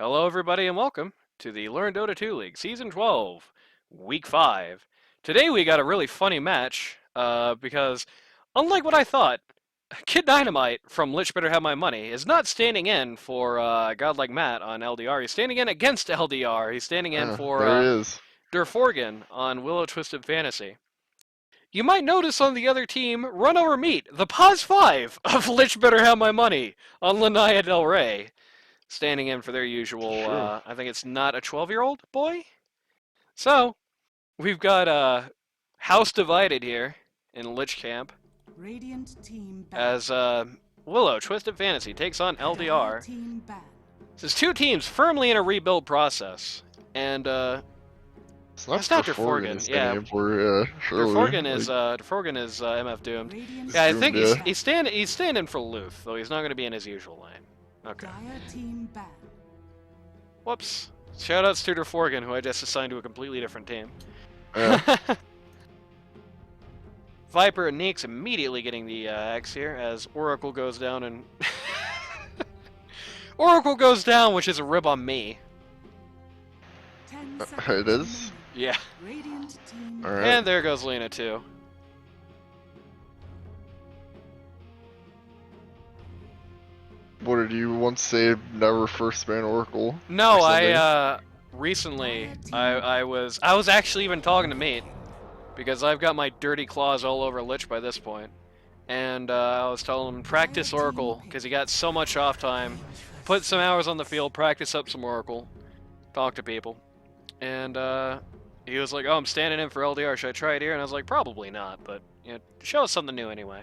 Hello, everybody, and welcome to the Learn Dota 2 League, Season 12, Week 5. Today we got a really funny match, because, unlike what I thought, Kid Dynamite from Lich Better Have My Money is not standing in for a god like Matt on LDR. He's standing in against LDR. He's standing in for There he is. Durforgan on Willow Twisted Fantasy. You might notice on the other team, RUNOVERMEAT, the Pause 5 of Lich Better Have My Money on Lanaya Del Rey. Standing in for their usual, Sure. I think it's not a 12-year-old boy? So, we've got house divided here in Lich Camp Radiant team as Willow Twisted Fantasy takes on LDR. This is two teams firmly in a rebuild process, and It's not that's not Durforgan. Durforgan, yeah. Surely. Durforgan is MF doomed. Radiant Yeah, I doomed, think yeah. he's standing for Luth, though he's not going to be in his usual lane. Okay. Whoops. Shoutouts to Durforgan, who I just assigned to a completely different team. Yeah. Viper and Neeks immediately getting the X here as Oracle goes down and... Oracle goes down, which is a rib on me. It is? Yeah. Alright. And there goes Lena, too. What did you once say? Never first ban Oracle? No, or something? recently, I was actually even talking to Mate, because I've got my dirty claws all over Lich by this point. And I was telling him, practice Oracle, because he got so much off time. Put some hours on the field, practice up some Oracle, talk to people. And he was like, oh, I'm standing in for LDR, should I try it here? And I was like, probably not, but you know, show us something new anyway.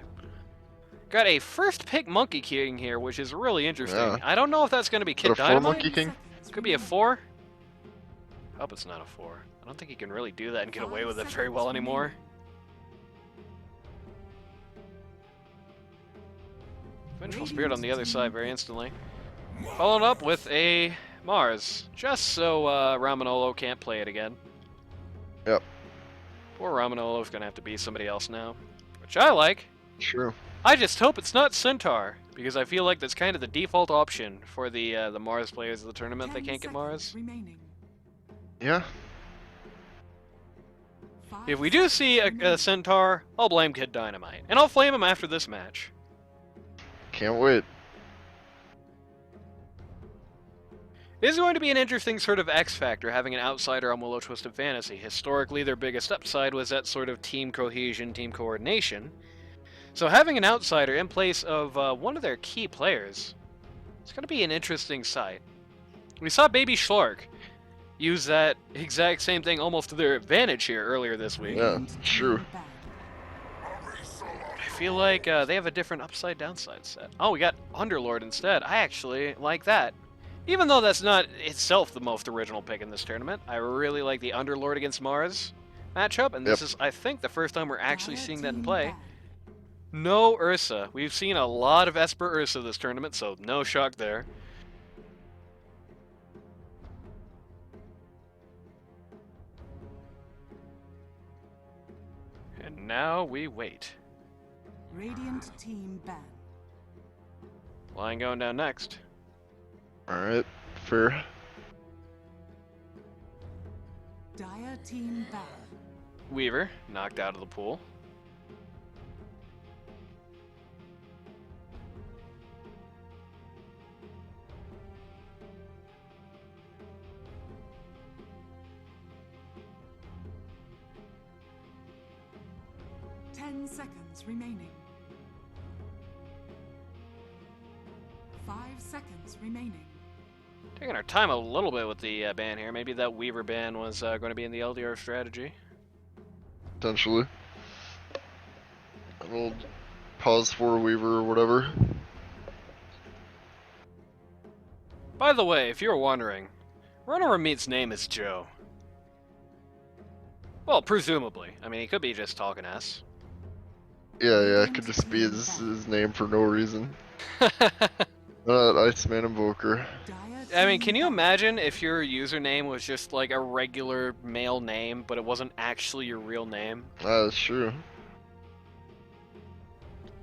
Got a first pick Monkey King here, which is really interesting. Yeah. I don't know if that's going to be Kid Is it a Dynamite. 4 Monkey King? Could be a 4. Hope it's not a 4. I don't think he can really do that and get away with it very well anymore. Vengeful Spirit on the other side very instantly. Followed up with a Mars, just so Ramanolo can't play it again. Yep. Poor Ramanolo's gonna have to be somebody else now, which I like. True. I just hope it's not Centaur, because I feel like that's kind of the default option for the Mars players of the tournament. They can't get Mars. Yeah. If we do see a Centaur, I'll blame Kid Dynamite, and I'll flame him after this match. Can't wait. This is going to be an interesting sort of X factor, having an outsider on Willow Twisted Fantasy. Historically, their biggest upside was that sort of team cohesion, team coordination. So having an outsider in place of one of their key players, it's going to be an interesting sight. We saw Baby Schlark use that exact same thing almost to their advantage here earlier this week. Yeah, true. I feel like they have a different upside-downside set. Oh, we got Underlord instead. I actually like that. Even though that's not itself the most original pick in this tournament, I really like the Underlord against Mars matchup, and this is, I think, the first time we're actually seeing that in play. No Ursa. We've seen a lot of Esper Ursa this tournament, so no shock there. And now we wait. Radiant team ban. Line going down next. Alright. Fair. Dire team ban. Weaver, knocked out of the pool. Seconds remaining. 5 seconds remaining. Taking our time a little bit with the ban here. Maybe that Weaver ban was going to be in the LDR strategy. Potentially. An old pause for Weaver or whatever. By the way, if you're wondering, RUNOVERMEAT's name is Joe. Well, presumably. I mean, he could be just talking S. Yeah, it could just be his name for no reason. Iceman Invoker. I mean, can you imagine if your username was just like a regular male name, but it wasn't actually your real name? That's true.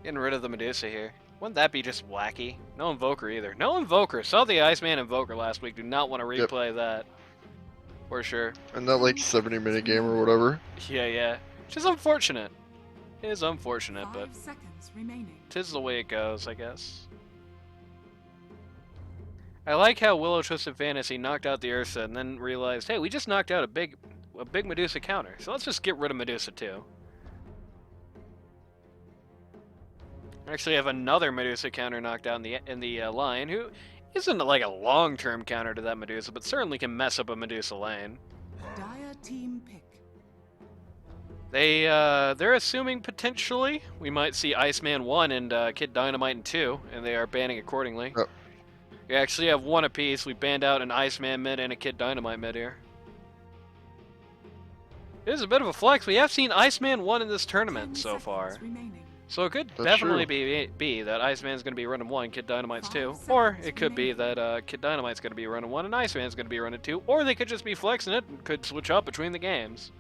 Getting rid of the Medusa here. Wouldn't that be just wacky? No Invoker either. No Invoker. Saw the Iceman Invoker last week. Do not want to replay that. For sure. And that like 70-minute game or whatever. Yeah. Which is unfortunate. It is unfortunate, 5 but seconds remaining. 'tis the way it goes, I guess. I like how Willow Twisted Fantasy knocked out the Ursa and then realized, hey, we just knocked out a big Medusa counter, so let's just get rid of Medusa too. Actually, have another Medusa counter knocked out in the line, who isn't like a long-term counter to that Medusa, but certainly can mess up a Medusa lane. Dire team pick. They're assuming potentially we might see Iceman 1 and Kid Dynamite in 2, and they are banning accordingly. Yep. We actually have one apiece. We banned out an Iceman mid and a Kid Dynamite mid here. It is a bit of a flex. We have seen Iceman 1 in this 10 tournament so seconds far. remaining. So it could That's definitely true. be that Iceman's going to be running 1, Kid Dynamite's 2. 5 Or seconds it could be remaining. that Kid Dynamite's going to be running 1 and Iceman's going to be running 2. Or they could just be flexing it and could switch up between the games.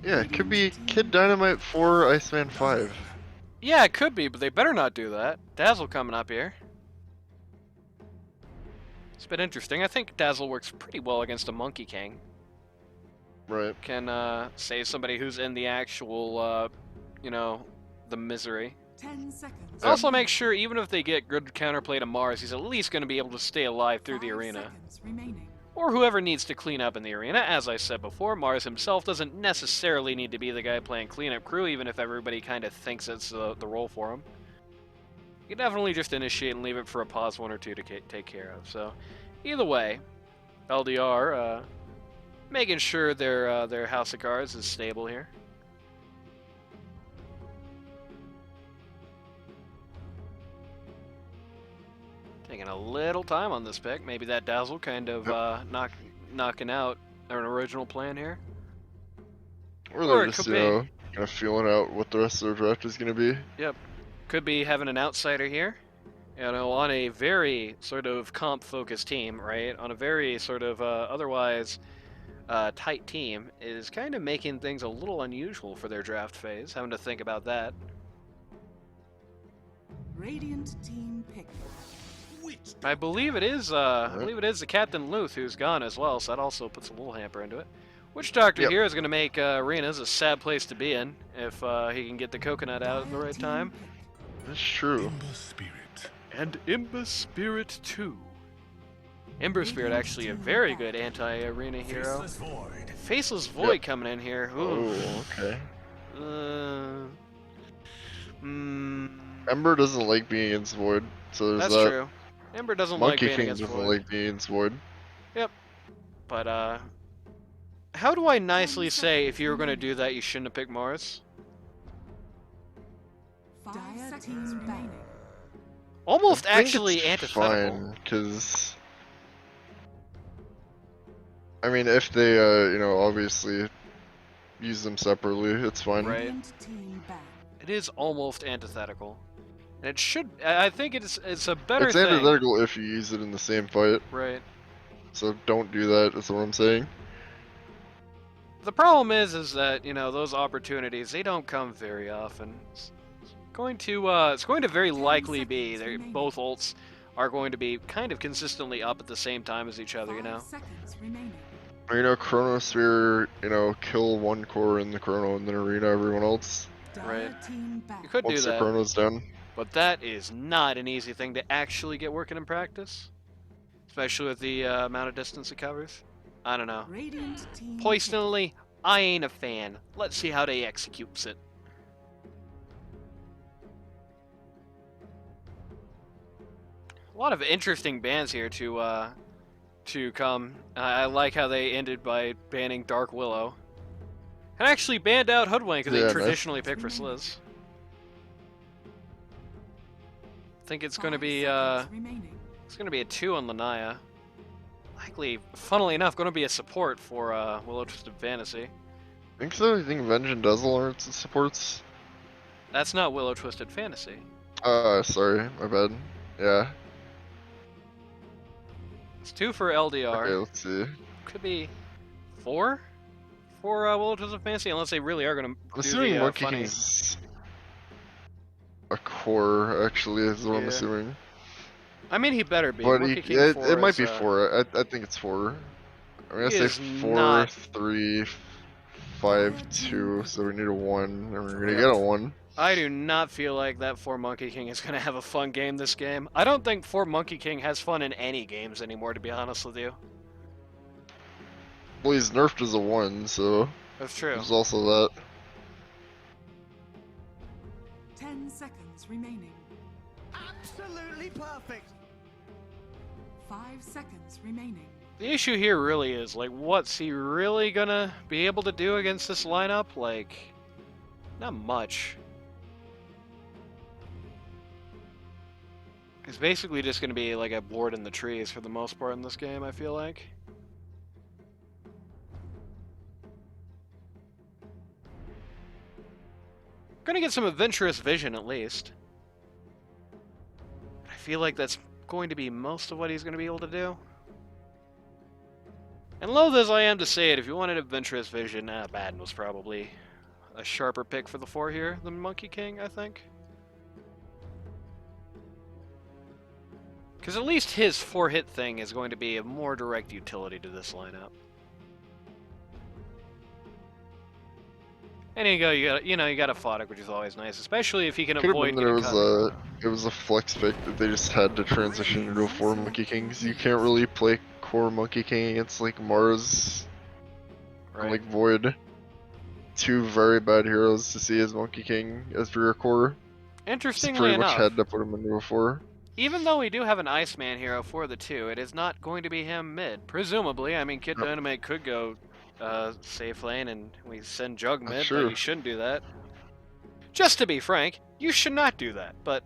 Yeah, it could be Kid Dynamite 4, Iceman 5. Yeah, it could be, but they better not do that. Dazzle coming up here. It's been interesting. I think Dazzle works pretty well against a Monkey King. Right. Can save somebody who's in the actual, the misery. 10 seconds. Also make sure, even if they get good counterplay to Mars, he's at least going to be able to stay alive through the 5 arena. seconds remaining. Or whoever needs to clean up in the arena. As I said before, Mars himself doesn't necessarily need to be the guy playing cleanup crew, even if everybody kind of thinks it's the role for him. You can definitely just initiate and leave it for a pause 1 or 2 to take care of. So, either way, LDR making sure their House of Cards is stable here. Taking a little time on this pick. Maybe that Dazzle kind of knocking out an original plan here. Or Or they're it just, could you be. know, kind of feeling out what the rest of their draft is going to be. Yep. Could be having an outsider here. On a very sort of comp-focused team, right? On a very sort of otherwise tight team, is kind of making things a little unusual for their draft phase. Having to think about that. Radiant team pick. I believe it is. I believe it is the Captain Luth who's gone as well, so that also puts a little hamper into it. Witch Doctor Yep. here is going to make arenas a sad place to be in if he can get the coconut out at the Dire right team time. pick. That's true. Ember Spirit. And Ember Spirit 2. Ember Spirit actually a very good anti-arena hero. Faceless Void. Faceless Void Yep. coming in here. Ooh. Oh, okay. Mm, Ember doesn't like being against Void, so there's that's that. true. Ember doesn't Monkey like being King against doesn't Void. like being against Void. But, how do I nicely say if you were going to do that, you shouldn't have picked Mars? 5 seconds remaining. Almost I think actually it's antithetical. fine, because I mean, if they, obviously use them separately, it's fine. Right. Radiant team back. It is almost antithetical. And it should, I think it's a better It's thing. antithetical if you use it in the same fight, Right. so don't do that, that's what I'm saying. The problem is that, those opportunities, they don't come very often. It's going to very 10 likely be seconds that remaining. both ults are going to be kind of consistently up at the same time as each other, 5 seconds remaining. Or, Chronosphere, kill one core in the Chrono and then arena everyone else. Dire Right. team back. You could do Once the that, Chrono's done. but that is not an easy thing to actually get working in practice. Especially with the amount of distance it covers. I don't know. Radiant team pick. Personally, I ain't a fan. Let's see how they executes it. A lot of interesting bans here to come. I like how they ended by banning Dark Willow. And actually banned out Hoodwink, because Yeah, they nice. traditionally pick for Sliz. I think it's going to 5 be seconds remaining. it's going to be a 2 on Lanaya. Likely, funnily enough, going to be a support for Willow Twisted Fantasy. Think so? You think Venge and Dazzle are its supports? That's not Willow Twisted Fantasy. Sorry, my bad. Yeah. It's 2 for LDR. Okay, let's see. Could be 4 for Willow Twisted Fantasy, unless they really are going I'm to do assuming the Monkey funny. King's a core, actually, is what I'm Yeah. assuming. I mean, he better be. But Monkey King 4 it might is, be 4. I think it's 4. I'm he gonna say is 4, not... 3, 5, 2, so we need a 1, and we're gonna Yep. get a 1. I do not feel like that 4 Monkey King is going to have a fun game this game. I don't think 4 Monkey King has fun in any games anymore, to be honest with you. Well, he's nerfed as a 1, so That's true. there's also that. 10 seconds remaining. Absolutely perfect. 5 seconds remaining. The issue here really is, like, what's he really going to be able to do against this lineup? Like, not much. He's basically just going to be like a board in the trees for the most part in this game, I feel like. Gonna get some adventurous vision at least. I feel like that's going to be most of what he's going to be able to do. And loath as I am to say it, if you wanted adventurous vision, Baden was probably a sharper pick for the 4 here than Monkey King, I think. Because at least his 4-hit thing is going to be a more direct utility to this lineup. And you got a Photic, which is always nice, especially if he can Could have avoid been that getting it was a flex pick that they just had to transition into a 4 Monkey King, because you can't really play core Monkey King against like Mars right. and like Void. 2 very bad heroes to see as Monkey King as for your core. So Interestingly pretty enough, much had to put him into a 4. even though we do have an Iceman hero for the 2, it is not going to be him mid. Presumably, I mean, Kid Dynamite could go safe lane and we send Jug mid, but you shouldn't do that. Just to be frank, you should not do that, but...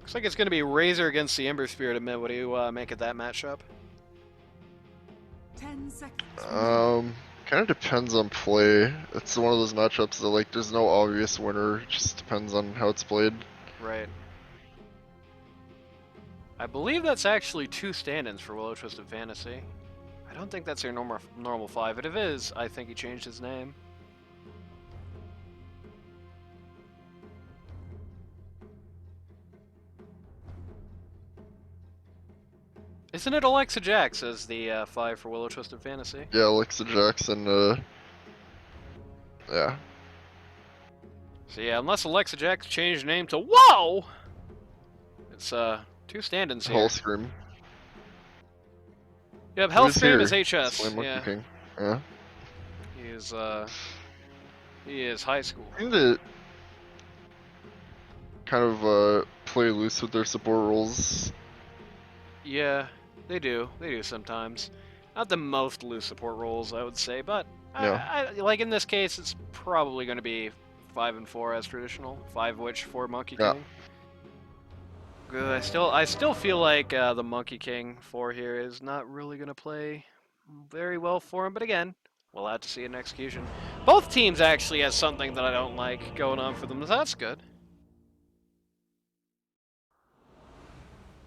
Looks like it's going to be Razor against the Ember Spirit at mid. What do you make of that matchup? 10 seconds. Kind of depends on play. It's one of those matchups that like there's no obvious winner. It just depends on how it's played. Right. I believe that's actually 2 stand-ins for Willow Twisted Fantasy. I don't think that's your normal 5, but if it is, I think he changed his name. Isn't it Alexa Jax as the 5 for Willow Twisted Fantasy? Yeah, Alexa Jackson, yeah. So yeah, unless Alexa Jax changed her name to WHOA! It's 2 stand-ins here. Hellscream. Yep, Hellscream is HS. Monkey Yeah. King. Yeah. He is high school. I think that kind of play loose with their support roles. Yeah, they do. They do sometimes. Not the most loose support roles, I would say, but Yeah. like in this case, it's probably going to be 5 and 4 as traditional. 5 which for Monkey Yeah. King. Good. I still feel like the Monkey King 4 here is not really going to play very well for him, but again, we'll have to see in execution. Both teams actually has something that I don't like going on for them, so that's good.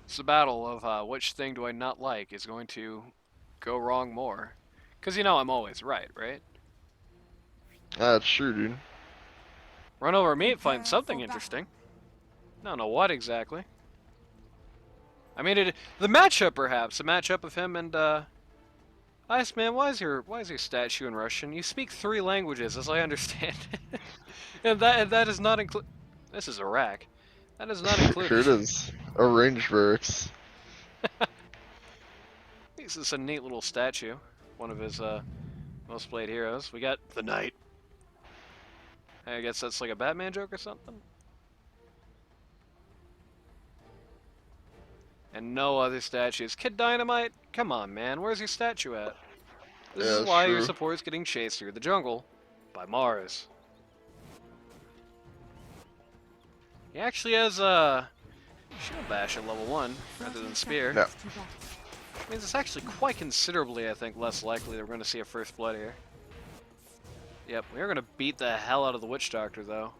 It's a battle of which thing do I not like is going to go wrong more. Because you know I'm always right? That's true, dude. RUNOVERMEAT finds something interesting. I don't know what exactly. I mean, the matchup perhaps. The matchup of him and Iceman. Why is your statue in Russian? You speak 3 languages, as I understand. and that is not include. This is Iraq. That is not included. Sure it is. A range barracks. This is a neat little statue. One of his most played heroes. We got the Knight. I guess that's like a Batman joke or something. And no other statues. Kid Dynamite? Come on, man. Where's your statue at? This is why your support is getting chased through the jungle by Mars. He actually has Shield Bash at level 1 rather than Spear. No. Means it's actually quite considerably, I think, less likely that we're going to see a First Blood here. Yep, we are going to beat the hell out of the Witch Doctor, though.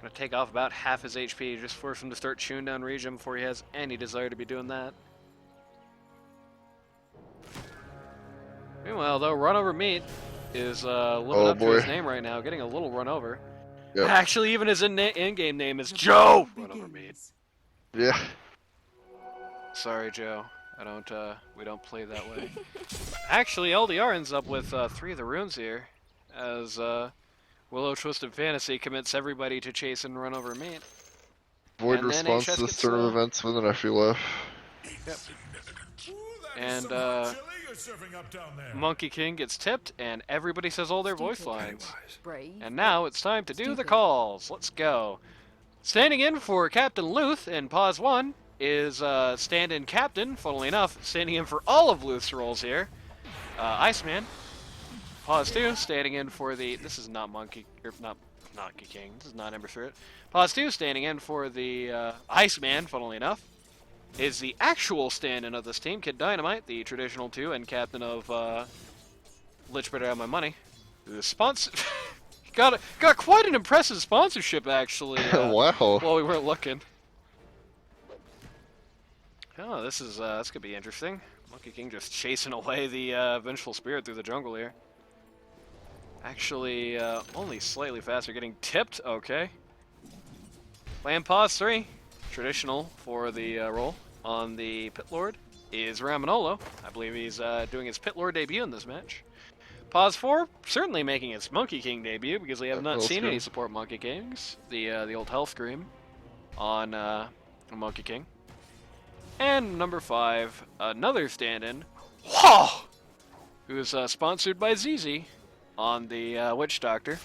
Gonna take off about half his HP, just force him to start chewing down regen before he has any desire to be doing that. Meanwhile, though, RUNOVERMEAT is living up to his name right now, getting a little run over. Yep. Actually, even his in-game name is Joe RUNOVERMEAT. Yeah. Sorry, Joe. We don't play that way. Actually, LDR ends up with 3 of the runes here, as Willow Twisted Fantasy commits everybody to chase and RUNOVERMEAT. Void And then response HS to gets, start of events with an FUF. Yep. And Monkey King gets tipped, and everybody says all their voice lines. And now it's time to do the calls. Let's go. Standing in for Captain Luth in Pause 1 is stand-in Captain, funnily enough, standing in for all of Luth's roles here, Iceman. Pause 2, standing in for the... This is not Monkey... not Monkey King. This is not Ember Spirit. Pause 2, standing in for the Iceman, funnily enough, is the actual stand-in of this team, Kid Dynamite, the traditional 2 and captain of Lich Better Have my money. The sponsor... got quite an impressive sponsorship, actually. Wow. While we weren't looking. Oh, this could be interesting. Monkey King just chasing away the Vengeful Spirit through the jungle here. Actually, only slightly faster, getting tipped, okay. Land Pause 3, traditional for the role on the Pit Lord, is Ramonolo. I believe he's doing his Pit Lord debut in this match. Pause 4, certainly making his Monkey King debut, because we have not seen any support Monkey Kings. The old health scream on Monkey King. And number 5, another stand-in, who's sponsored by ZZ on the Witch Doctor.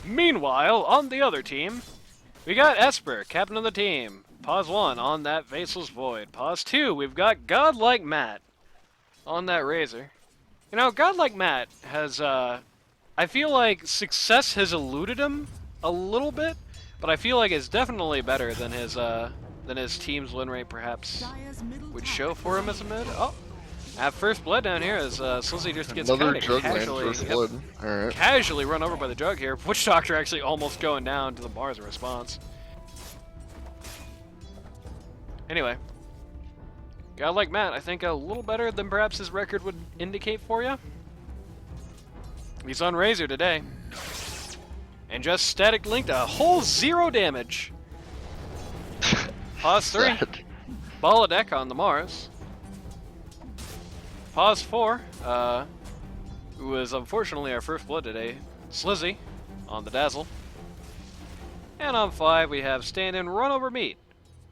Meanwhile, on the other team, we got Esper, captain of the team. Pause 1 on that Faceless Void. Pause 2, we've got Godlike Matt on that Razor. You know, Godlike Matt has, I feel like success has eluded him a little bit, but I feel like it's definitely better than his team's win rate perhaps would show for him as a mid. Oh, at first blood down here as Slizzy just gets another kinda jug casually, land first blood. Alright. casually run over by the jug here. Witch Doctor actually almost going down to the bar as a response. Anyway, Godlike Matt, I think a little better than perhaps his record would indicate for you. He's on Razor today. And just static linked a whole 0 damage. Pause 3. Ball of deck on the Mars. Pause 4. Who was unfortunately our first blood today. Slizzy on the Dazzle. And on 5 we have stand-in RUNOVERMEAT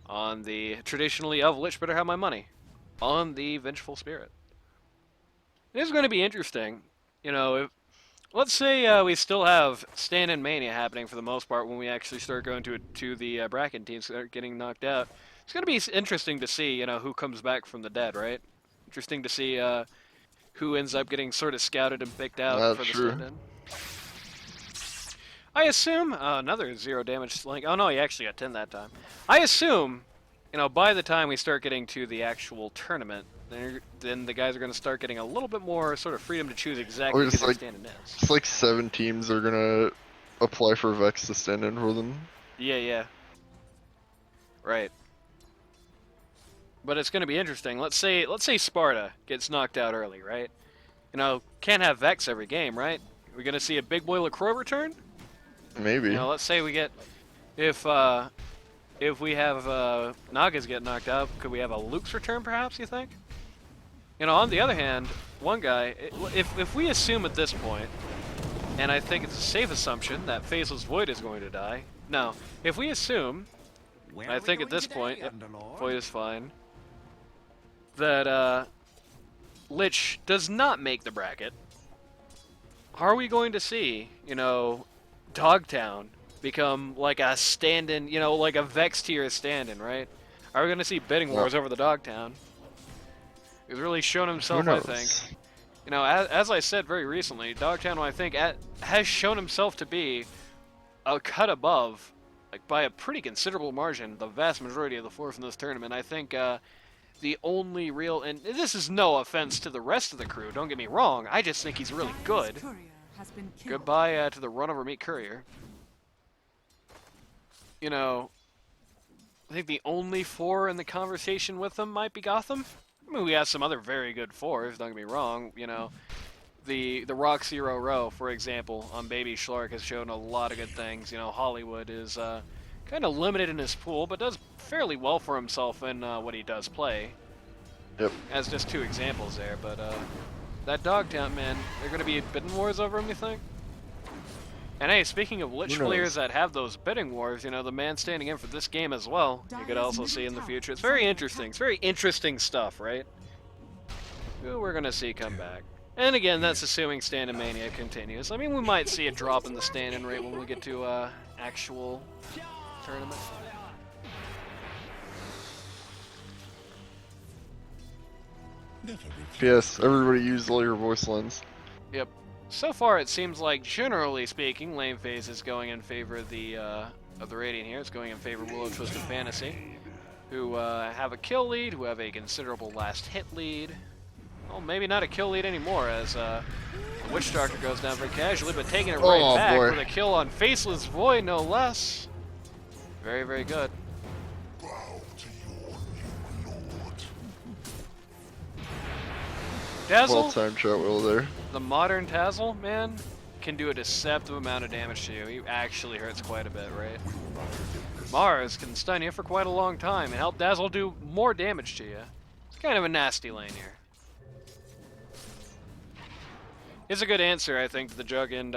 on the traditionally of Lich Better Have my money on the Vengeful Spirit. It is going to be interesting. You know, if let's say we still have stand-in mania happening for the most part when we actually start going to the bracket teams that are getting knocked out. It's going to be interesting to see, you know, who comes back from the dead, right? Interesting to see who ends up getting sort of scouted and picked out for the stand-in. I assume another 0 damage link. Oh no, he actually got 10 that time. I assume, you know, by the time we start getting to the actual tournament, then the guys are going to start getting a little bit more sort of freedom to choose exactly who their stand-in is. It's like 7 teams are gonna apply for Vex to stand in for them. Yeah. Right. But it's going to be interesting. Let's say Sparta gets knocked out early, right? You know, can't have Vex every game, right? We're going to see a Big Boy LaCroix return? Maybe. You know, let's say we get if we have Nagas get knocked out, could we have a Luke's return perhaps, you think? You know, on the other hand, one guy, if we assume at this point, and I think it's a safe assumption that Faceless Void is going to die. No, if we assume, I think at this point, Void is fine, that Lich does not make the bracket, are we going to see, you know, Dogtown become like a stand-in, you know, like a Vex tier stand-in, right? Are we going to see bidding wars over the Dogtown? He's really shown himself, I think. You know, as I said very recently, Dogtown, I think, has shown himself to be a cut above, like by a pretty considerable margin, the vast majority of the floor from this tournament. I think the only real, and this is no offense to the rest of the crew, don't get me wrong, I just think he's really good. has been killed. Goodbye to the RUNOVERMEAT courier. You know, I think the only 4 in the conversation with them might be Gotham. I mean, we have some other very good 4s, don't get me wrong. You know, the Rock Zero Row, for example, on Baby Schlark has shown a lot of good things. You know, Hollywood is kind of limited in his pool, but does fairly well for himself in what he does play. Yep. As just 2 examples there, but that Dogtown, man, they're going to be bidding wars over him, you think? And hey, speaking of Lich players that have those bidding wars, you know, the man standing in for this game as well, you could also see in the future. It's very interesting. It's very interesting stuff, right? Who we're going to see come back. And again, that's assuming Stand-In Mania continues. I mean, we might see a drop in the stand-in rate when we get to actual tournament. Yes, everybody use all your voice lines. Yep. So far, it seems like, generally speaking, lane phase is going in favor of the Radiant here. It's going in favor of Willow Twisted Fantasy, who have a kill lead, who have a considerable last hit lead. Well, maybe not a kill lead anymore, as Witch Doctor goes down very casually, but taking it right back with a kill on Faceless Void, no less. Very, very good. Dazzle, Well-timed shot will there. the modern Dazzle, man, can do a deceptive amount of damage to you. He actually hurts quite a bit, right? Mars can stun you for quite a long time and help Dazzle do more damage to you. It's kind of a nasty lane here. It's a good answer, I think, to the Jug and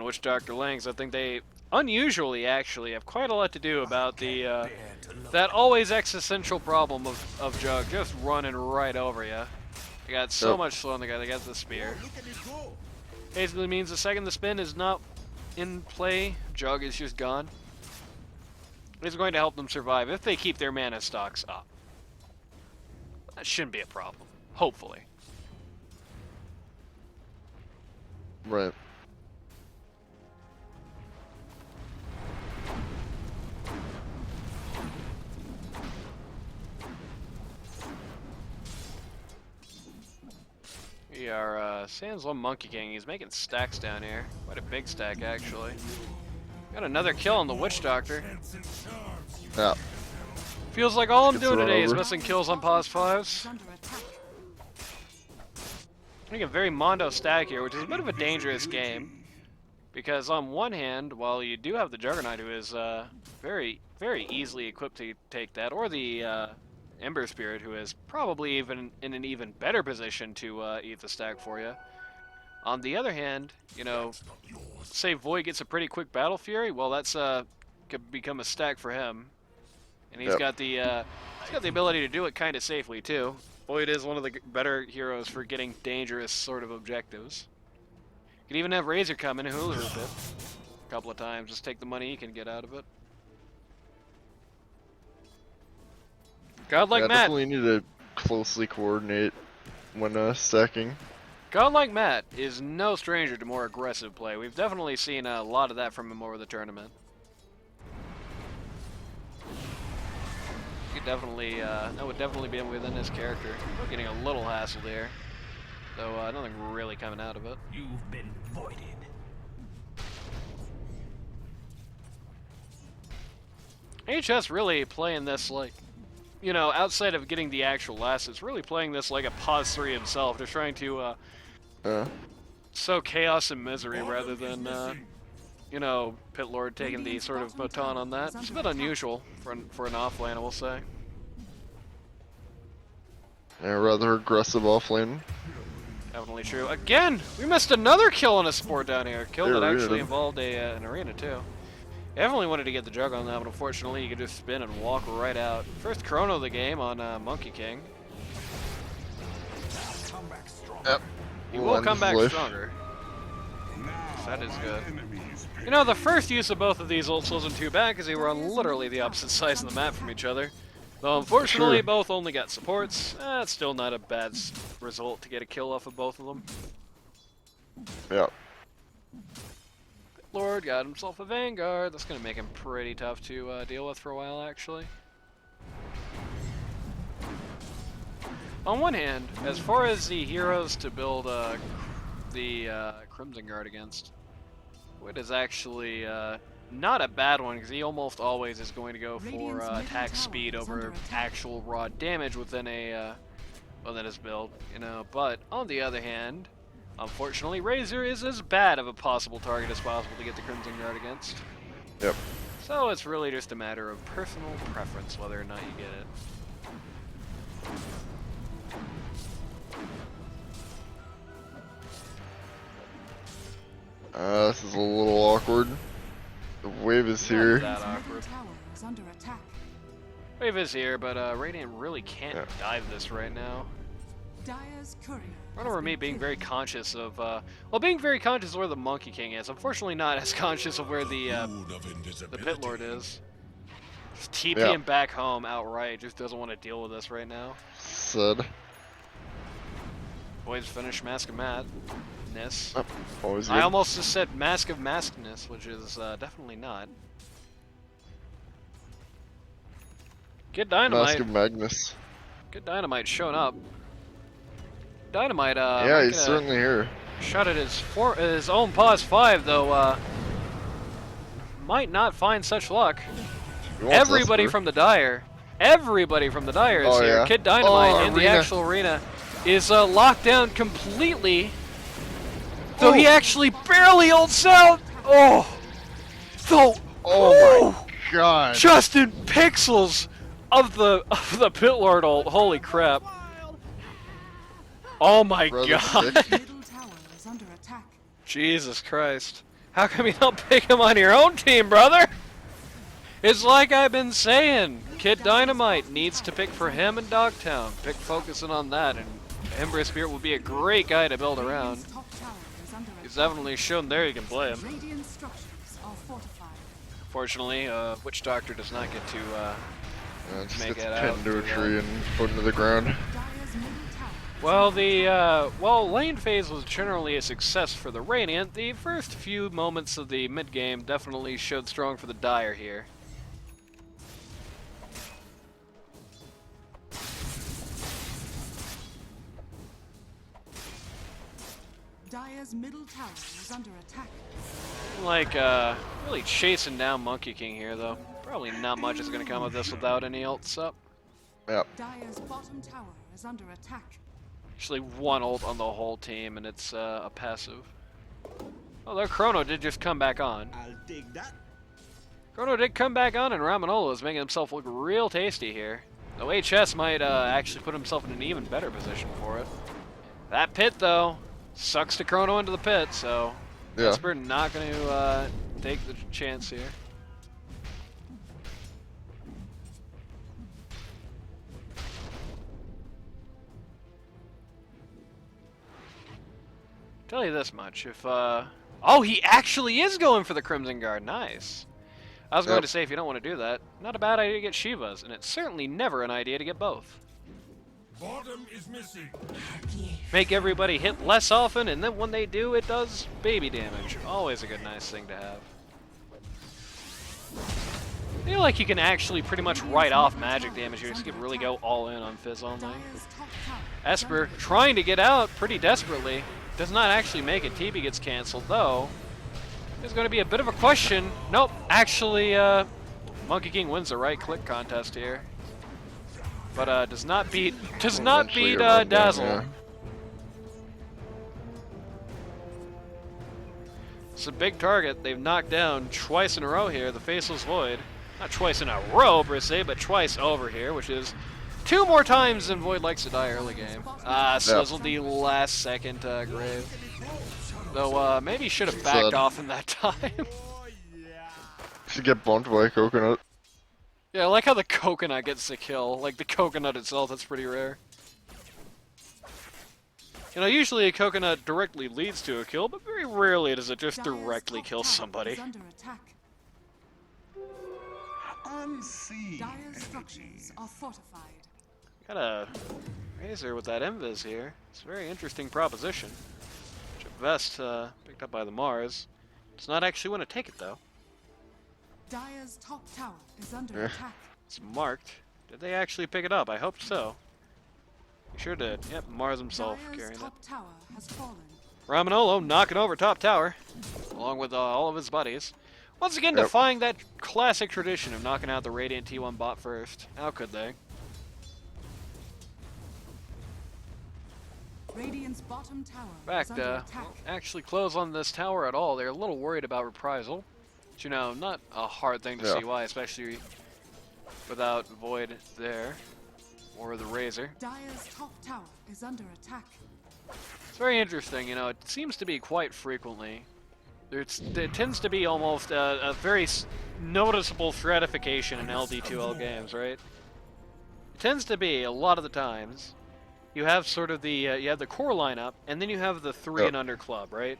Witch Doctor lanes. I think they unusually actually have quite a lot to do about the that always existential problem of Jug just running right over you. They got so much slow on the guy. They got the spear. Basically means the second the spin is not in play, Jug is just gone. It's going to help them survive if they keep their mana stocks up. That shouldn't be a problem, hopefully. Right. We are Sans One Monkey King. He's making stacks down here. Quite a big stack, actually. Got another kill on the Witch Doctor. Yeah. Feels like all I'm Gets doing run today is over. missing kills on pause 5s. Under attack. Making a very Mondo stack here, which is a bit of a dangerous game. Because on one hand, while you do have the Juggernaut, who is very, very easily equipped to take that, or the Ember Spirit, who is probably even in an even better position to eat the stack for you. On the other hand, you know, say Void gets a pretty quick Battle Fury, well, that's could become a stack for him, and he's got the ability to do it kind of safely too. Void is one of the better heroes for getting dangerous sort of objectives. You could even have Razor come in and hula hoop it a couple of times, just take the money he can get out of it. Godlike Matt. Definitely need to closely coordinate when stacking. Godlike Matt is no stranger to more aggressive play. We've definitely seen a lot of that from him over the tournament. He could definitely, that would definitely be within his character. We're getting a little hassled here, though nothing really coming out of it. You've been voided. HS really playing this like, you know, outside of getting the actual last, it's really playing this like a pause 3 himself. They're trying to sow chaos and misery rather than, you know, Pit Lord taking the sort of baton on that. It's a bit unusual for an offlane, I will say. Yeah, rather aggressive offlane. Definitely true. Again, we missed another kill on a support down here. Kill that Arena. actually involved an arena too. Definitely wanted to get the Jug on that, but unfortunately you could just spin and walk right out. First chrono of the game on Monkey King. Yep. He will come back stronger. That is good. You know, the first use of both of these ults wasn't too bad because they were on literally the opposite sides of the map from each other. Though unfortunately both only got supports. It's still not a bad result to get a kill off of both of them. Yeah. Lord got himself a Vanguard. That's going to make him pretty tough to deal with for a while, actually. On one hand, as far as the heroes to build the Crimson Guard against. Void is actually not a bad one because he almost always is going to go for attack speed over actual raw damage within a within his build, you know. But on the other hand, unfortunately, Razor is as bad of a possible target as possible to get the Crimson Guard against. Yep. So it's really just a matter of personal preference whether or not you get it. This is a little awkward. The wave is Not here. that awkward. Tower is under attack. Wave is here, but Radiant really can't dive this right now. Dire's courier. RUNOVERMEAT being very conscious of, well, being very conscious of where the Monkey King is. Unfortunately, not as conscious of where the Pit Lord is. Just TP him back home outright. Just doesn't want to deal with this right now. Said. Boys finish Mask of Madness. Oh, always good. I almost just said Mask of Maskness, which is definitely not. Kid Dynamite. Mask of Magnus. Kid Dynamite showing up. Dynamite, yeah, he's certainly here. Shot at his own pause 5, though, might not find such luck. Everybody from the Dire is here. Yeah. Kid Dynamite in arena. the actual arena is locked down completely. Though he actually barely ults out. Oh my god. Just in pixels of the Pit Lord ult. Holy crap. Oh my Brother god. Middle tower is under attack. Jesus Christ. How come you don't pick him on your own team, brother? It's like I've been saying. Kid Dynamite needs to pick for him and Dogtown. Pick focusing on that, and Ember Spirit will be a great guy to build around. Radiant's top tower is under He's attack. definitely shown there you can play him. Radiant structures are fortified. Fortunately, Witch Doctor does not get to Just make gets it pinned out to a to, tree and put into the ground. Dire's middle tower. well, the lane phase was generally a success for the Radiant. The first few moments of the mid game definitely showed strong for the Dire here. Dire's middle tower is under attack. Like, really chasing down Monkey King here, though. Probably not much is going to come of this without any ults up. Yep. Dire's bottom tower is under attack. Actually, one ult on the whole team, and it's a passive. Oh, their Chrono did just come back on. I'll dig that. Chrono did come back on, and Ramonolo is making himself look real tasty here. Though HS might actually put himself in an even better position for it. That pit, though, sucks to Chrono into the pit, so Yeah. Esper not going to take the chance here. Tell you this much, if oh, he actually is going for the Crimson Guard. Nice. I was going to say, if you don't want to do that, not a bad idea to get Shivas, and it's certainly never an idea to get both. Bottom is missing. Make everybody hit less often, and then when they do, it does baby damage. Always a good, nice thing to have. I feel like you can actually pretty much write off magic damage here. You can really go all in on Fizz only. Dire's top tower. Esper trying to get out pretty desperately. Does not actually make it. TB gets canceled, though. There's going to be a bit of a question. Nope, actually, Monkey King wins the right click contest here. But does not beat Eventually a rundown, Dazzle. yeah. It's a big target. They've knocked down twice in a row here. The Faceless Void. Not twice in a row, per se, but twice over here, which is 2 more times than Void likes to die early game. Slizzled the last second grave. Though maybe should have backed Sad. off in that time. Should get bumped by a coconut. Yeah, I like how the coconut gets the kill. Like the coconut itself, that's pretty rare. You know, usually a coconut directly leads to a kill, but very rarely does it just Dire's directly top kill tower somebody. is under attack. Unseen. Dire's structures are fortified. Got a Razor with that invis here. It's a very interesting proposition. Which at best picked up by the Mars. Does not actually want to take it though. Dire's top tower is under Yeah. attack. It's marked. Did they actually pick it up? I hope so. He sure did. Yep, Mars himself Dire's carrying it. top tower has fallen. Ramonolo knocking over top tower, along with all of his buddies. Once again, Yep. defying that classic tradition of knocking out the Radiant T1 bot first. How could they? Radiant's bottom tower In fact, is under attack. won't actually close on this tower at all. They're a little worried about reprisal. But, you know, not a hard thing to Yeah. see why, especially without Void there, or the Razor. Dire's top tower is under attack. It's very interesting, you know, it seems to be quite frequently. There tends to be almost a very noticeable stratification in LD2L games, right? It tends to be, a lot of the times, you have sort of the, you have the core lineup, and then you have the 3 Yep. and under club, right?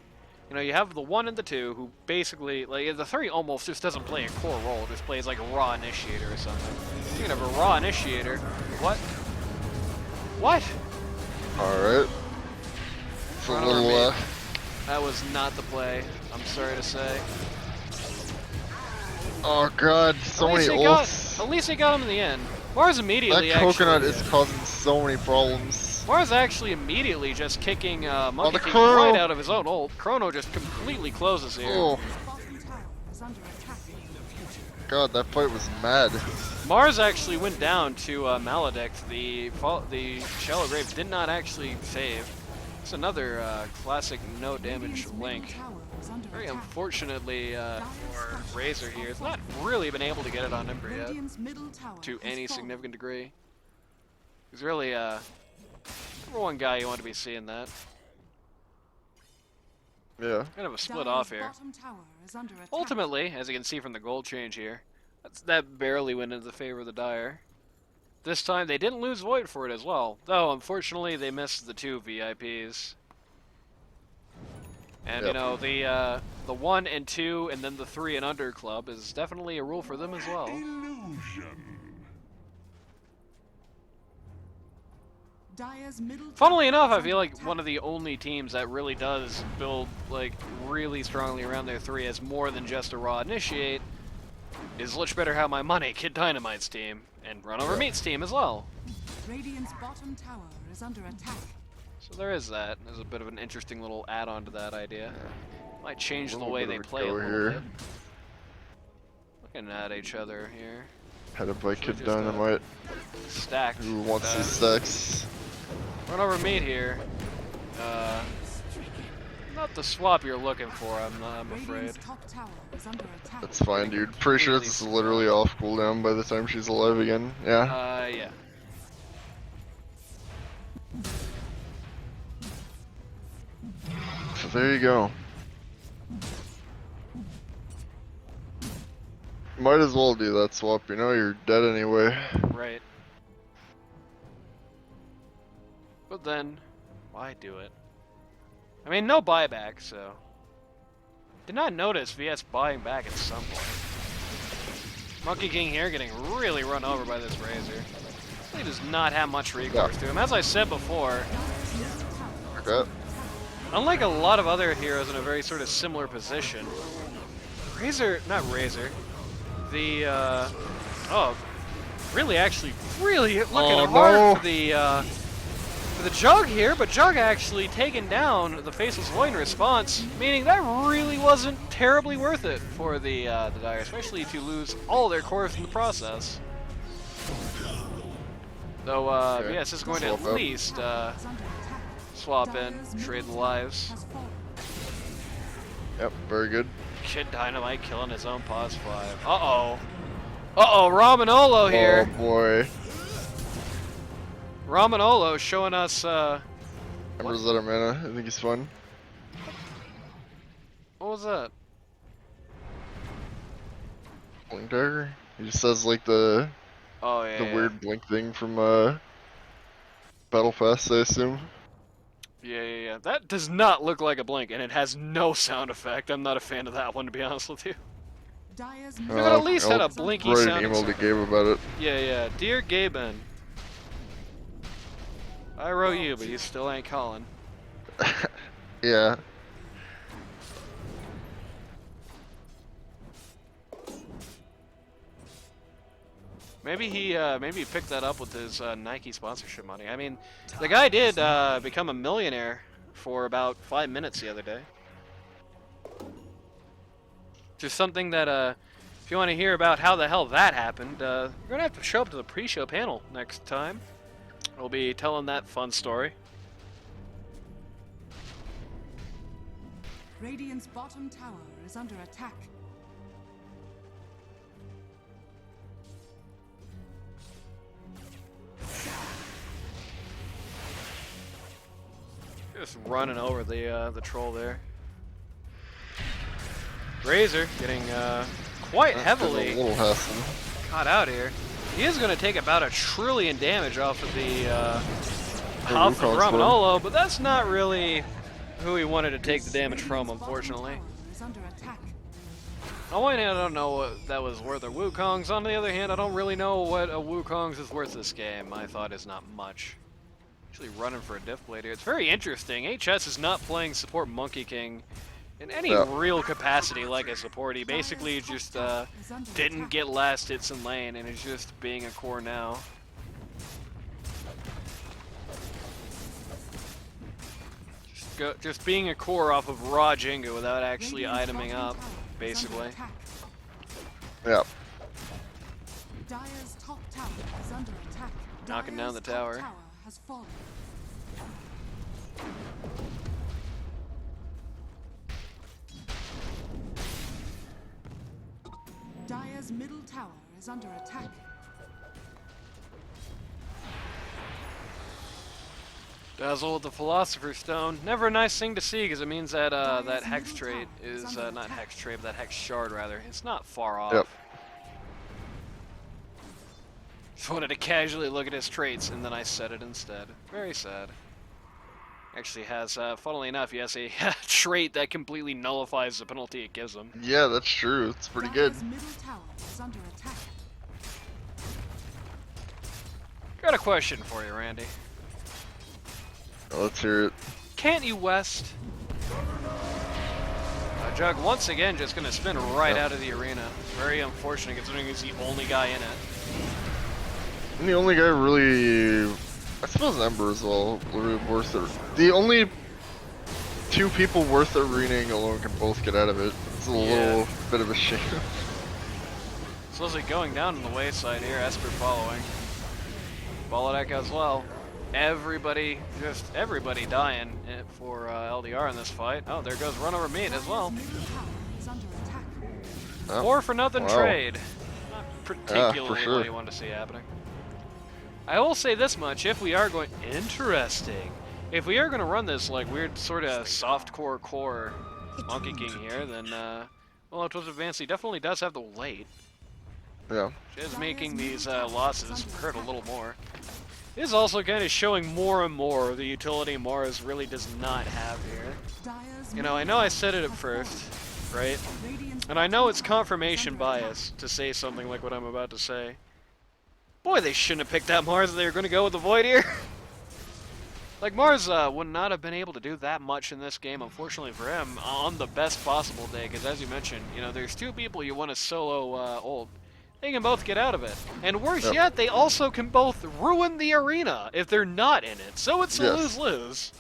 You know, you have the 1 and the 2, who basically, like, the 3 almost just doesn't play a core role, just plays like a raw initiator or something. You can have a raw initiator. What? What? Alright. It's a Run little, over me. That was not the play, I'm sorry to say. oh god, so many ults. At least they got him in the end. Mars immediately That coconut actually, is causing so many problems. Mars actually immediately just kicking Monkey the King Chrono. right out of his own ult. Chrono just completely closes here. Oh His bottom tower is under attack. god, that fight was mad. Mars actually went down to Maledict. The Shallow Grave did not actually save. It's another classic no damage Radiant's Link. middle tower is under Very attack. unfortunately for Razor here, it's not really been able to get it on Ember yet Radiant's middle tower to has any fallen. significant degree. He's really number one guy you want to be seeing that. Yeah. Kind of a split Dire's off here. bottom tower is under attack. Ultimately, as you can see from the gold change here, that barely went into the favor of the Dire. This time they didn't lose Void for it as well, though unfortunately they missed the 2 VIPs. And you Yep. know, the 1 and 2 and then the 3 and under club is definitely a rule for them as well. Illusion. Dire's middle Funnily tower enough, is I feel under like attack. one of the only teams that really does build like really strongly around their 3 as more than just a raw initiate is Lich Better Have My Money, Kid Dynamite's team, and RUNOVERMEAT's team as well. Radiant's bottom tower is under attack. So there is that. There's a bit of an interesting little add-on to that idea. Might change the Little way bit they of a play a go little here. bit. Looking at each other here. Headed by Kid just, Dynamite, Stacked. who wants his sex. RUNOVERMEAT here. Not the swap you're looking for, I'm afraid. Radiant's top tower is under attack. That's fine, dude. Pretty sure this is literally off cooldown by the time she's alive again. Yeah. Yeah. So there you go. Might as well do that swap, you know, you're dead anyway. Right. But then, why do it? I mean, no buyback, so. Did not notice VS buying back at some point. Monkey King here getting really run over by this Razor. He does not have much recourse to him. As I said before, Okay. unlike a lot of other heroes in a very sort of similar position, Razor, not Razor, the, really actually looking Oh, hard no. for the Jug here, but Jug actually taken down the Faceless Void in response, meaning that really wasn't terribly worth it for the Dire, especially to lose all their cores in the process. Though, Okay. yes, is going to Swap at up. least Is under attack. swap in, Dire's trade the middle lives. has fallen. Yep, very good. Kid Dynamite killing his own pause 5. Uh-oh. Uh-oh, Ramonolo here. Oh boy. Ramonolo showing us, Ember's out of mana. I think he's fun. what was that? Blink dagger. He just says like the Oh, yeah, weird blink thing from Battle Pass, I assume. Yeah. That does not look like a blink, and it has no sound effect. I'm not a fan of that one, to be honest with you. Dire's If it middle at least had a I'll blinky write sound. an email to Gabe about it. Yeah. Dear Gaben, I wrote you, but you still ain't calling. Yeah. Maybe he picked that up with his Nike sponsorship money. I mean, the guy did become a millionaire for about 5 minutes the other day. Just something that, if you want to hear about how the hell that happened, you're going to have to show up to the pre-show panel next time. We'll be telling that fun story. Radiant's bottom tower is under attack. Just running over the troll there. Razor getting quite heavily A little hassle. caught out here. He is going to take about 1 trillion damage off of the Wukong's Ramanolo, but that's not really who he wanted to take the damage from, Radiant's bottom unfortunately. tower is under attack. On one hand, I don't know what that was worth of Wukong's. On the other hand, I don't really know what a Wukong's is worth this game. My thought is not much. Actually running for a Diff Blade here. It's very interesting. HS is not playing support Monkey King in any real capacity like a support. He basically just didn't get last hits in lane and is just being a core now. Just being a core off of raw Jingu without actually Radiant's iteming bottom up, tower is under basically. attack. Yeah. Dire's top tower is under attack. Knocking down the Dire's top tower. tower has fallen. Dire's middle tower is under attack. Dazzle with the Philosopher's Stone. Never a nice thing to see because it means that that Hex trait is, not Hex trait, but that Hex shard rather. It's not far off. Yep. Just wanted to casually look at his traits and then I said it instead. Very sad. Actually has, funnily enough, he has a trait that completely nullifies the penalty it gives him. Yeah, that's true. It's pretty good. Dire's middle tower is under attack. Got a question for you, Randy. Let's hear it. Can't you West? Jug once again just gonna spin right out of the arena. Very unfortunate considering he's the only guy in it. And the only guy really, I suppose Ember as well, really worth it. The only 2 people worth arenaing alone can both get out of it. It's a little bit of a shame. Slowly going down on the wayside here, esper following. Bolodek as well. Everybody, just everybody dying for LDR in this fight. Oh, there goes RUNOVERMEAT as well. Dire's middle tower is under attack. Oh, 4 for nothing wow. trade. Not particularly sure. what you want to see happening. I will say this much, if we are going... Interesting. If we are going to run this like weird sort of soft core Monkey King here, then Willow Twisted Fantasy definitely does have the weight. Yeah. Which is making these losses hurt a little more. It is also kind of showing more and more the utility Mars really does not have here. Dire's You know, I know I said it at first, right? Radiant's And I know bottom it's tower is confirmation under attack. bias to say something like what I'm about to say. Boy, they shouldn't have picked that Mars if they were going to go with the Void here. Like, Mars would not have been able to do that much in this game, unfortunately for him, on the best possible day, because as you mentioned, you know, there's 2 people you want to solo ult. They can both get out of it. And worse yet, they also can both ruin the arena if they're not in it. So it's a lose-lose.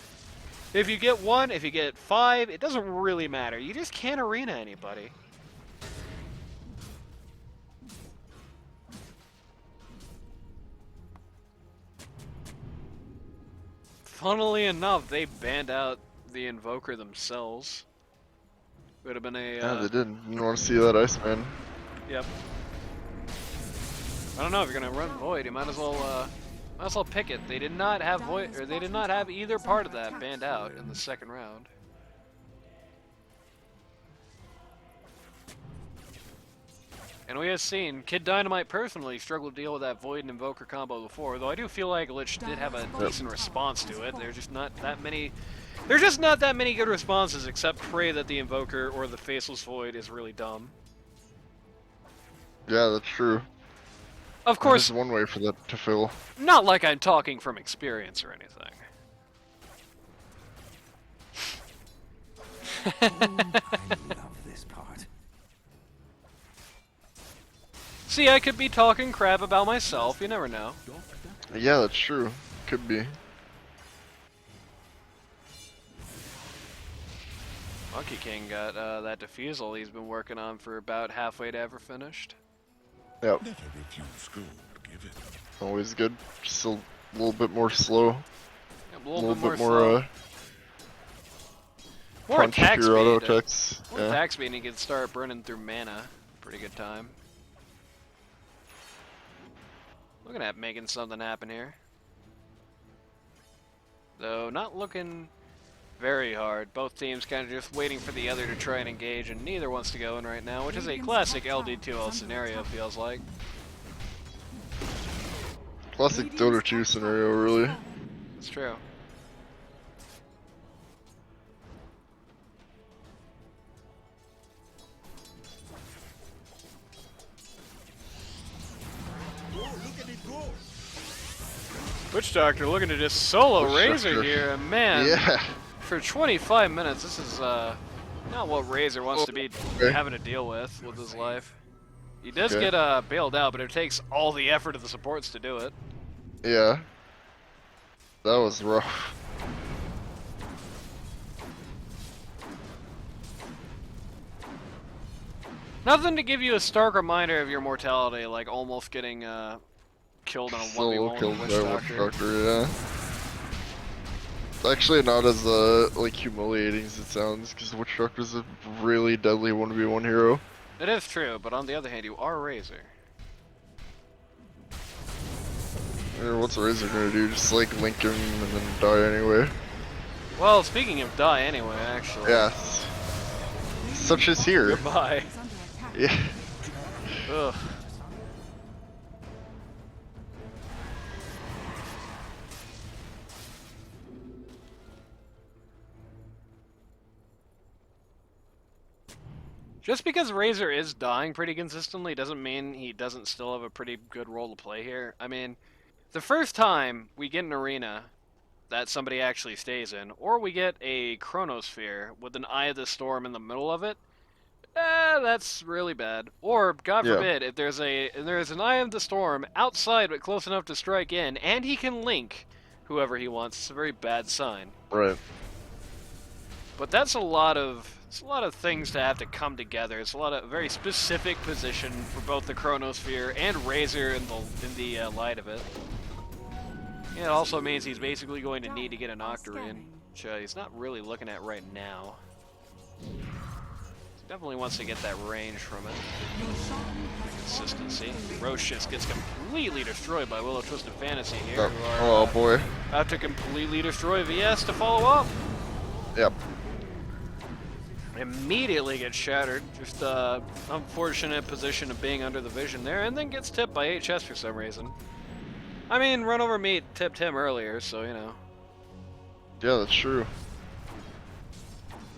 If you get 1, if you get 5, it doesn't really matter. You just can't arena anybody. Funnily enough, they banned out the Invoker themselves. Would have been a... Yeah, they did. You want to see that Iceman. Yep. I don't know if you're gonna run Void. You might as well pick it. They did not have Void, or they did not have either part of that banned out in the second round. And we have seen Kid Dynamite personally struggle to deal with that Void and Invoker combo before, though I do feel like Lich did have a decent response to it. There's just not that many. There's just not that many good responses, except pray that the Invoker or the Faceless Void is really dumb. Yeah, that's true. Of course, There's one way for that to fill. not like I'm talking from experience or anything. love this part. See, I could be talking crap about myself, you never know. Yeah, that's true. Could be. Monkey King got that defusal he's been working on for about halfway to ever finished. Yep. Never refuse gold. Give it. Always good. Just a little bit more slow. Yeah, A little bit slow. more More punch to attack your auto speed. attacks. More Yeah. attack speed and he can start burning through mana. Pretty good time. Looking at making something happen here. Though not looking very hard. Both teams kind of just waiting for the other to try and engage, and neither wants to go in right now, which is a classic LD2L scenario, feels like. Classic Dota 2 scenario, really. It's true. Witch Doctor looking to just solo Witch Razor Doctor. here, and man, Yeah. for 25 minutes, this is not what Razor wants to be Okay. having to deal with his life. He does Okay. get bailed out, but it takes all the effort of the supports to do it. Yeah. That was rough. Nothing to give you a stark reminder of your mortality, like almost getting killed on a 1v1 Solo with killed Witch by Witch Doctor. Doctor, yeah. It's actually not as like humiliating as it sounds, because Witch Doctor's a really deadly 1v1 hero. It is true, but on the other hand, you are Razor. What's Razor gonna do? Just like link him and then die anyway? Well, speaking of die anyway, actually. Yeah. Such is here. Goodbye. Is under attack. Yeah. Ugh. Just because Razor is dying pretty consistently doesn't mean he doesn't still have a pretty good role to play here. I mean, the first time we get an arena that somebody actually stays in, or we get a Chronosphere with an Eye of the Storm in the middle of it, that's really bad. Or, God Yeah. forbid, if there's an Eye of the Storm outside but close enough to strike in, and he can link whoever he wants, it's a very bad sign. Right. But that's a lot of things to have to come together. It's a lot of very specific position for both the Chronosphere and Razor in the light of it. Yeah, it also means he's basically going to need to get an Octarine, which he's not really looking at right now. He definitely wants to get that range from it. Consistency. Roche just gets completely destroyed by Willow Twisted Fantasy here, who are Oh boy. about to completely destroy VS to follow up. Yep. Immediately gets shattered. Just unfortunate position of being under the vision there, and then gets tipped by HS for some reason. I mean, RUNOVERMEAT tipped him earlier, so you know. Yeah, that's true.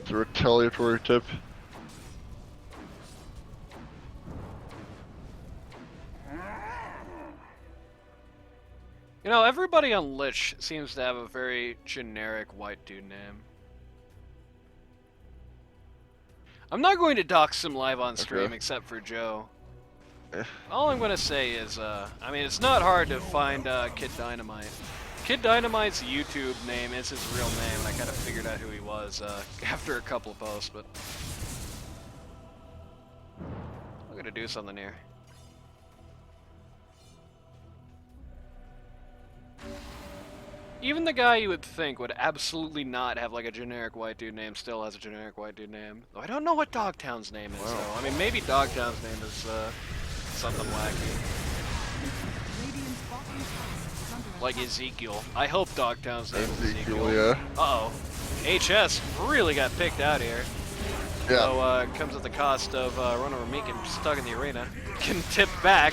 It's a retaliatory tip. You know, everybody on Lich seems to have a very generic white dude name. I'm not going to dox him live on stream Okay. except for Joe. Eh. All I'm going to say is, I mean, it's not hard to find Kid Dynamite. Kid Dynamite's YouTube name is his real name, and I kind of figured out who he was after a couple of posts, but... I'm going to do something here. Even the guy you would think would absolutely not have like a generic white dude name still has a generic white dude name. Though I don't know what Dogtown's name is though. I mean, maybe Dogtown's name is something wacky. Radiant's bottom tower is under Like attack. Ezekiel. I hope Dogtown's name is Ezekiel, Ezekiel. yeah. Uh-oh. HS really got picked out here. Yeah. So it comes at the cost of RUNOVERMEAT getting stuck in the arena. Can tip back.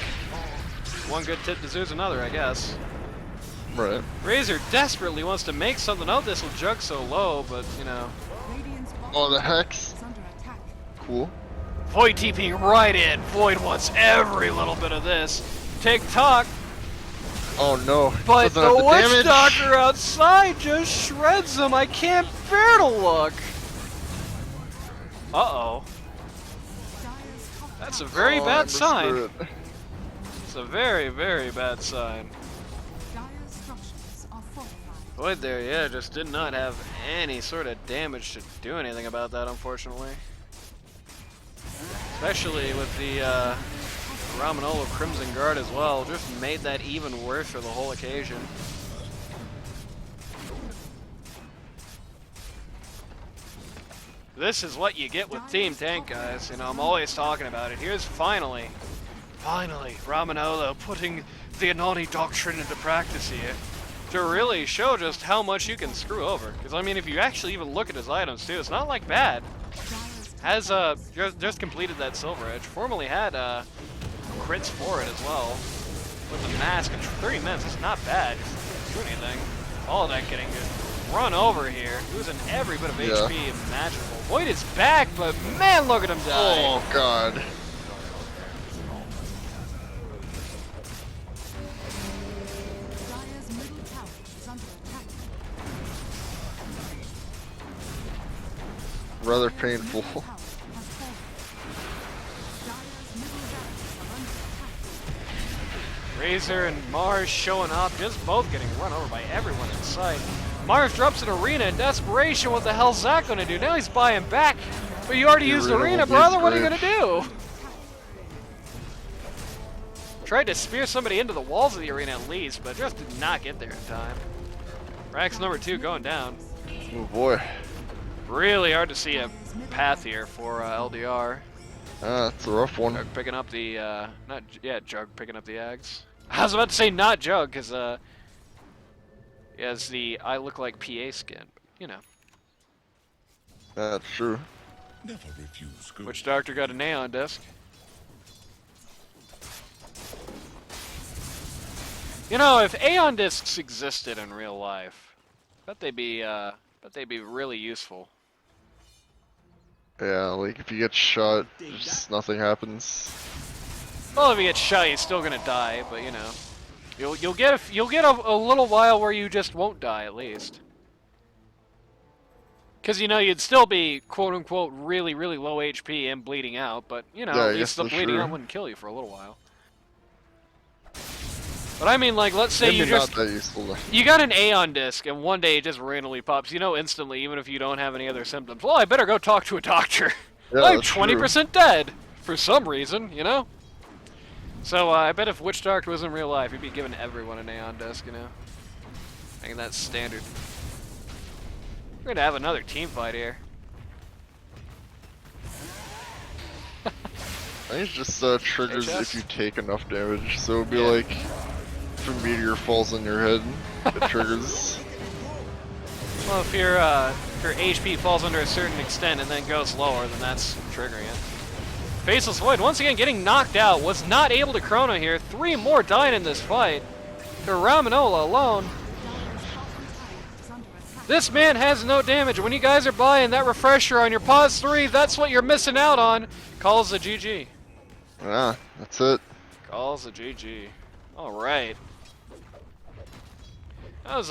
One good tip deserves another, I guess. Right. Razor desperately wants to make something of this with Jug so low, but, you know. Radiant's bottom Oh, the tower hex. is under attack. Cool. Void TPing right in. Void wants every little bit of this. TikTok, Oh no. but Doesn't the have the Witch damage. Doctor outside just shreds him. I can't bear to look. Uh-oh. Dire's top That's a tower- very Oh, bad Ember sign. Spirit. It's a very, very bad sign. Dire's structures are fortified. Void there, yeah, just did not have any sort of damage to do anything about that, unfortunately. Especially with the Ramonolo Crimson Guard as well, just made that even worse for the whole occasion. This is what you get with Team Tank, guys. You know, I'm always talking about it. Here's finally, Ramonolo putting the Anani Doctrine into practice here to really show just how much you can screw over. Because, I mean, if you actually even look at his items, too, it's not, like, bad. Has, just completed that Silver Edge. Formerly had, crits for it as well. With the mask in 30 minutes, it's not bad. Just do anything. All that getting just run over here. Losing every bit of HP imaginable. Void is back, but man, look at him die. Oh, God. Dire's middle tower is under attack. Rather painful. Tower has fallen. Dire's middle barracks are under attack. Razor and Mars showing up, just both getting run over by everyone in sight. Mars drops an Arena in desperation. What the hell's that gonna do? Now he's buying back. But you already used Arena, brother. What are you gonna do? Tried to spear somebody into the walls of the arena at least, but just did not get there in time. Rax number 2 going down. Oh boy. Really hard to see a path here for LDR. It's a rough one. Jug picking up the, Jug picking up the Ags. I was about to say not Jug, because, he has the I look like PA skin, but, you know. That's true. Never refuse good. Which Doctor got a neon disc? You know, if Aeon discs existed in real life, bet they'd be really useful. Yeah, like if you get shot, just nothing happens. Well, if you get shot, you're still gonna die, but you know, you'll get a little while where you just won't die at least. Because you know you'd still be quote unquote really low HP and bleeding out, but you know Yeah, at least the bleeding out wouldn't kill you for a little while. But I mean, like, let's say Maybe you just not that useful. you got an Aeon disc and one day it just randomly pops. You know instantly, even if you don't have any other symptoms. Well, I better go talk to a doctor. Yeah, I'm that's 20% dead for some reason, you know. So I bet if Witch Doctor was in real life, he'd be giving everyone an Aeon disc, you know. I think that's standard. We're gonna have another team fight here. I think it just triggers HS? if you take enough damage. So it'd be like if a meteor falls on your head, it triggers. Well, if your HP falls under a certain extent and then goes lower, then that's triggering it. Faceless Void once again getting knocked out. Was not able to chrono here. 3 more dying in this fight. To Ramonolo alone. This man has no damage. When you guys are buying that refresher on your pause 3, that's what you're missing out on. Calls a GG. Yeah, that's it. Calls a GG. All right. That was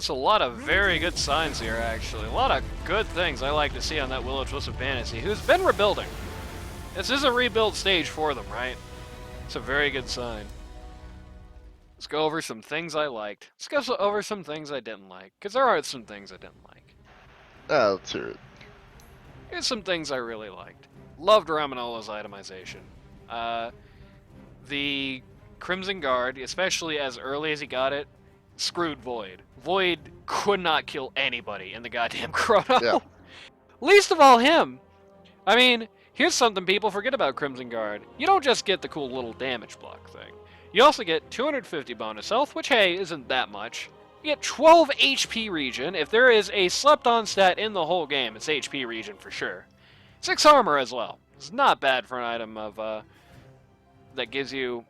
a lot of very good signs here, actually. A lot of good things I like to see on that Willow Twisted Fantasy, who's been rebuilding. This is a rebuild stage for them, right? It's a very good sign. Let's go over some things I liked. Let's go over some things I didn't like, because there are some things I didn't like. Yeah, let's hear it. Here's some things I really liked. Loved Ramonolo's itemization. The Crimson Guard, especially as early as he got it, screwed Void. Void could not kill anybody in the goddamn chrono. Yeah. Least of all him. I mean, here's something people forget about Crimson Guard. You don't just get the cool little damage block thing. You also get 250 bonus health, which, hey, isn't that much. You get 12 HP regen. If there is a slept-on stat in the whole game, it's HP regen for sure. 6 armor as well. It's not bad for an item of that gives you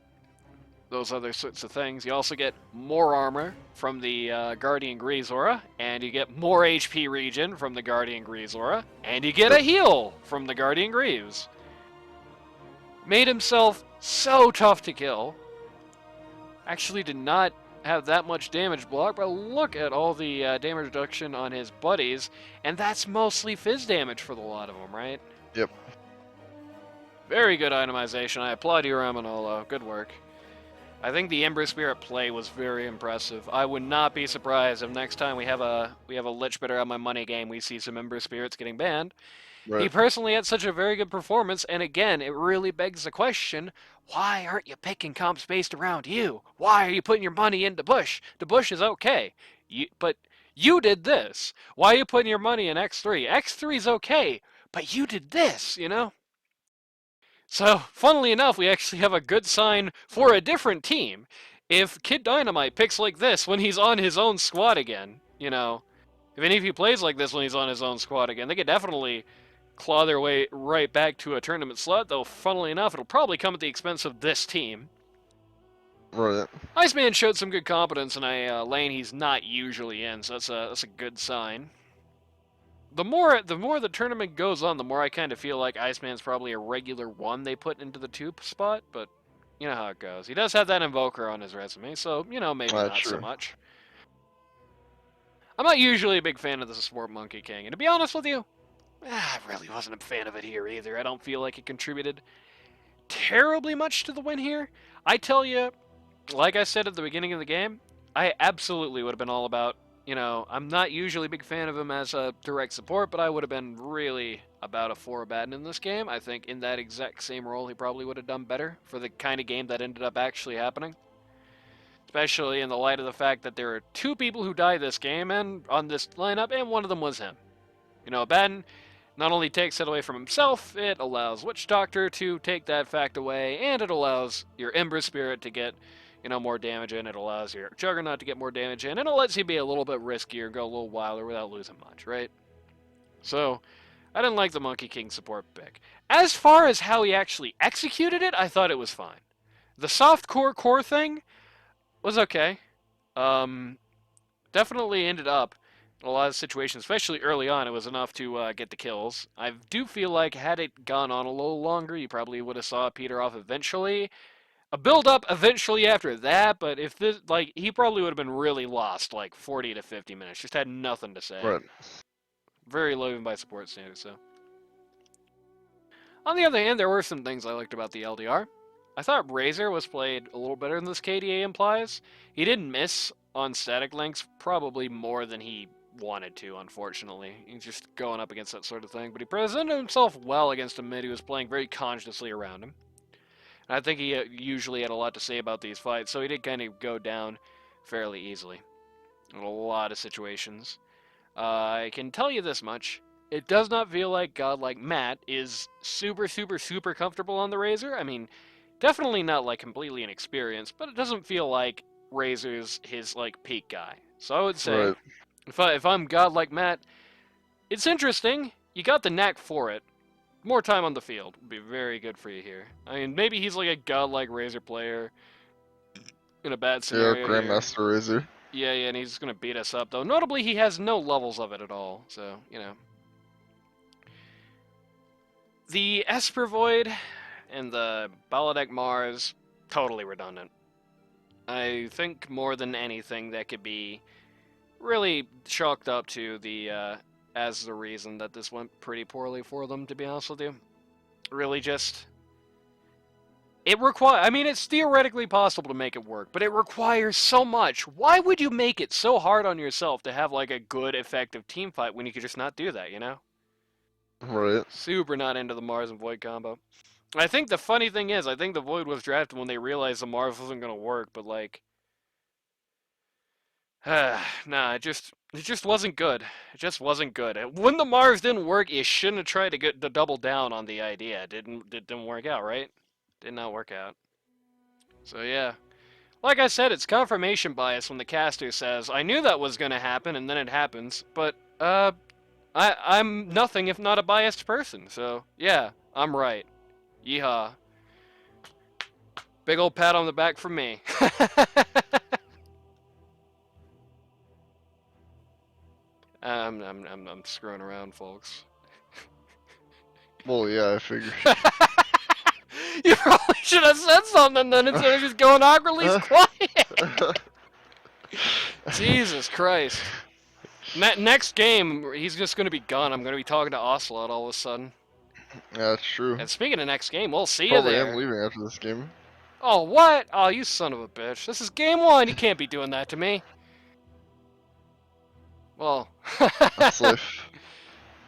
those other sorts of things. You also get more armor from the Guardian Greaves aura, and you get more HP regen from the Guardian Greaves aura, and you get a heal from the Guardian Greaves. Made himself so tough to kill. Actually did not have that much damage block, but look at all the damage reduction on his buddies, and that's mostly fizz damage for the lot of them, right? Yep. Very good itemization. I applaud you, Ramonolo. Good work. I think the Ember Spirit play was very impressive. I would not be surprised if next time we have a Lich Better Have my money game, we see some Ember Spirits getting banned. Right. He personally had such a very good performance, and again, it really begs the question, why aren't you picking comps based around you? Why are you putting your money into Bush? The Bush is okay, but you did this. Why are you putting your money in X3? X3 is okay, but you did this, you know? So, funnily enough, we actually have a good sign for a different team. If Kid Dynamite picks like this when he's on his own squad again, you know, if any of you plays like this when he's on his own squad again, they could definitely claw their way right back to a tournament slot, though funnily enough, it'll probably come at the expense of this team. Right. Iceman showed some good competence in a lane he's not usually in, so that's a good sign. The more the tournament goes on, the more I kind of feel like Iceman's probably a regular one they put into the 2 spot, but you know how it goes. He does have that Invoker on his resume, so, you know, maybe not so much. I'm not usually a big fan of the Sport Monkey King, and to be honest with you, I really wasn't a fan of it here either. I don't feel like it contributed terribly much to the win here. I tell you, like I said at the beginning of the game, I absolutely would have been all about, you know, I'm not usually a big fan of him as a direct support, but I would have been really about a 4-Abaddon in this game. I think in that exact same role, he probably would have done better for the kind of game that ended up actually happening. Especially in the light of the fact that there are 2 people who died this game and on this lineup, and one of them was him. You know, Abaddon not only takes it away from himself, it allows Witch Doctor to take that fact away, and it allows your Ember Spirit to get, you know, more damage in. It allows your Juggernaut to get more damage in, and it lets you be a little bit riskier, go a little wilder without losing much, right? So, I didn't like the Monkey King support pick. As far as how he actually executed it, I thought it was fine. The soft core thing was okay. Definitely ended up in a lot of situations, especially early on, it was enough to get the kills. I do feel like had it gone on a little longer, you probably would have saw it peter off eventually. A build-up eventually after that, but if this, like, he probably would have been really lost, like, 40 to 50 minutes. Just had nothing to say. Right. Very low even by support standards, so. On the other hand, there were some things I liked about the LDR. I thought Razor was played a little better than this KDA implies. He didn't miss on static links, probably more than he wanted to, unfortunately. He's just going up against that sort of thing, but he presented himself well against a mid who was playing very consciously around him. And I think he usually had a lot to say about these fights, so he did kind of go down fairly easily in a lot of situations. I can tell you this much. It does not feel like godlike Matt is super comfortable on the Razor. I mean, definitely not like completely inexperienced, but it doesn't feel like Razor's his like peak guy. So I would say, if I'm godlike Matt, it's interesting. You got the knack for it. More time on the field would be very good for you here. I mean, maybe he's like a godlike Razor player in a bad scenario. Yeah, Grandmaster Razor. Yeah, and he's gonna beat us up though. Notably, he has no levels of it at all. So you know, the Esper Void and the Baladek Mars, totally redundant. I think more than anything that could be really chalked up to the as the reason that this went pretty poorly for them, to be honest with you. Really just, I mean, it's theoretically possible to make it work, but it requires so much. Why would you make it so hard on yourself to have like a good, effective team fight when you could just not do that, you know? Right. Super not into the Mars and Void combo. I think the funny thing is, I think the Void was drafted when they realized the Mars wasn't going to work, but like, nah, it just wasn't good. It just wasn't good. When the Mars didn't work, you shouldn't have tried to get the double down on the idea. It didn't work out, right? Did not work out. So yeah. Like I said, it's confirmation bias when the caster says, I knew that was going to happen, and then it happens, but, I'm nothing if not a biased person, so, yeah, I'm right. Yeehaw. Big old pat on the back from me. I'm screwing around, folks. Well, yeah, I figured. You probably should have said something then instead of just going awkwardly quiet. Jesus Christ. Next game, he's just going to be gone. I'm going to be talking to Ocelot all of a sudden. Yeah, that's true. And speaking of next game, we'll see you Probably there. am leaving after this game. Oh, what? Oh, you son of a bitch. This is game 1. You can't be doing that to me. Well, That's life.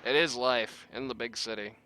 it is life in the big city.